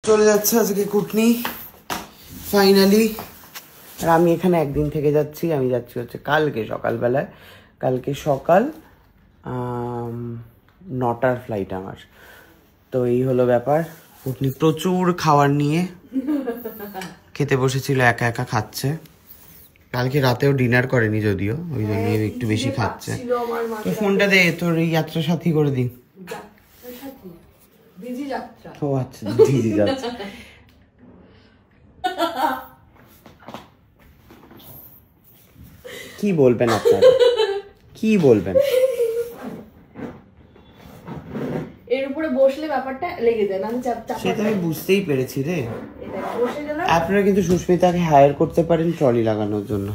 চলে যাচ্ছে আজকে কুটনি ফাইনালি। আর আমি এখানে একদিন থেকে যাচ্ছি। আমি যাচ্ছি হচ্ছে কালকে সকালবেলায়, কালকে সকাল 9টার ফ্লাইট আমার। তো এই হলো ব্যাপার। কুটনি প্রচুর খাবার নিয়ে খেতে বসেছিল, একা একা খাচ্ছে। কালকে রাতেও ডিনার করেনি যদিও, ওই জন্য একটু বেশি খাচ্ছে। তো ফোনটা দে, তোর এই যাত্রা সাথী করে দিই। ও আচ্ছা, দিদি যাত্রা। কি বলবেন আপনারা, কি বলবেন? এর উপরে বসলে ব্যাপারটা লেগে যায়, মানে সেটা আমি বুঝতেই পেরেছি রে। আপনারা কিন্তু সুস্মিতাকে হায়ার করতে পারেন ট্রলি লাগানোর জন্য।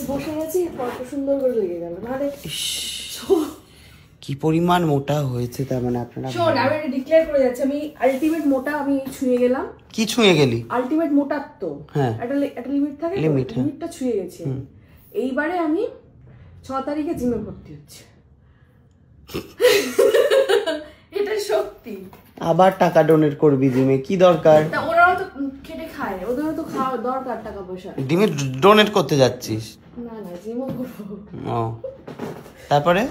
বসে গেছি, কত সুন্দর করে লেগে গেল। মানে কি পরিমাণ মোটা হয়েছে, তার মানে আপনারা। শোন, আমি এটা ডিক্লেয়ার করে যাচ্ছি, আমি আলটিমেট মোটা আমি ছুঁয়ে গেলাম। কি ছুঁয়ে গেলি? আলটিমেট মোটা তো হ্যাঁ, একটা লিমিট থাকে, লিমিটটা ছুঁয়ে গেছি। এইবারে আমি 6 তারিখে জিমে ভর্তি হচ্ছে। এটা সত্যি। আবার টাকা ডোনেট করবি জিমে? কি দরকার? ওরাও তো খেটে খায়, ওদেরও তো খাওয়া দরকার টাকা পয়সা। জিমে ডোনেট করতে যাচ্ছিস? না না, জিমও করবো। ও, তারপরে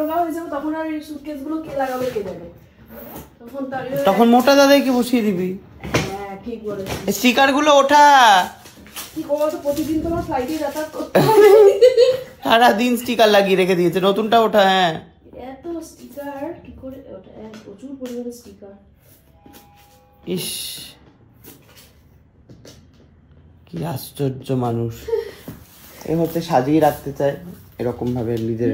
রোগা হয়ে যাবো, তখন আর এই সুটকেস গুলো কে লাগাবে কে জানে। তখন মোটা দাদাইকে বসিয়ে দিবি। হ্যাঁ ঠিক বলেছিস। স্টিকার গুলো ওঠা। কি করবো, তো প্রতিদিন তোমার ফ্লাইটে যাতায়াত করতে হবে। সারাদিন স্টিকার লাগিয়ে রেখে দিয়েছে, নতুনটা ওঠা। হ্যাঁ, এত স্টিকার কি করে ওঠা? প্রচুর পরিমাণে স্টিকার। ইস, কি আশ্চর্য মানুষ। এ হচ্ছে সাজিয়ে রাখতে চায় এরকম ভাবে নিজের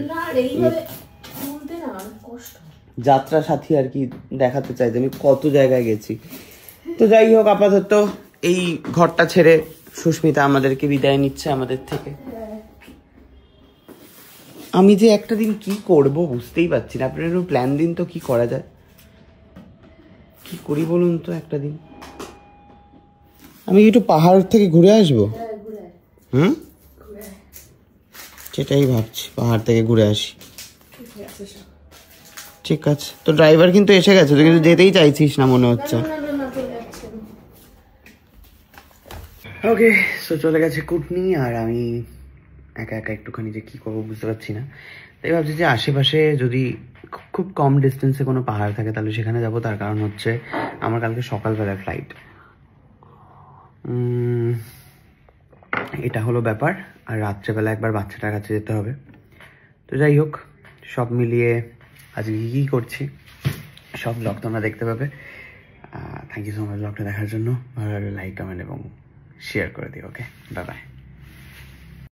যাত্রা সাথী আর কি, দেখাতে চাই যে আমি কত জায়গায় গেছি। তো যাই হোক, আপাতত এই ঘরটা ছেড়ে সুস্মিতা আমাদেরকে বিদায় নিচ্ছে আমাদের থেকে। আমি যে একটা দিন কি করব বুঝতেই পারছি না। আপনারা একটু প্ল্যান দিন তো, কি করা যায়, কি করি বলুন তো একটা দিন। আমি একটু পাহাড় থেকে ঘুরে আসবো। সেটাই ভাবছি, পাহাড় থেকে ঘুরে আসি। ঠিক আছে, তো ড্রাইভার কিন্তু এসে গেছে, তুই কিন্তু যেতেই চাইছিস না মনে হচ্ছে। ওকে, সো চলে গেছে কুটনি, আর আমি একা একা একটুখানি যে কি করবো বুঝতে পারছি না। তাই ভাবছি যে আশেপাশে যদি খুব কম ডিস্টেন্সে কোনো পাহাড় থাকে তাহলে সেখানে যাবো। তার কারণ হচ্ছে আমার কালকে সকালবেলায় ফ্লাইট। এটা হলো ব্যাপার। আর রাত্রেবেলা একবার বাচ্চাটার কাছে যেতে হবে। তো যাই হোক, সব মিলিয়ে আজকে কী করছি সব ব্লগ তোমরা দেখতে পাবে। থ্যাংক ইউ সো মাচ ব্লগটা দেখার জন্য। ভালো লাগলে লাইক, কমেন্ট এবং শেয়ার করে দিও। ওকে, বাই বাই।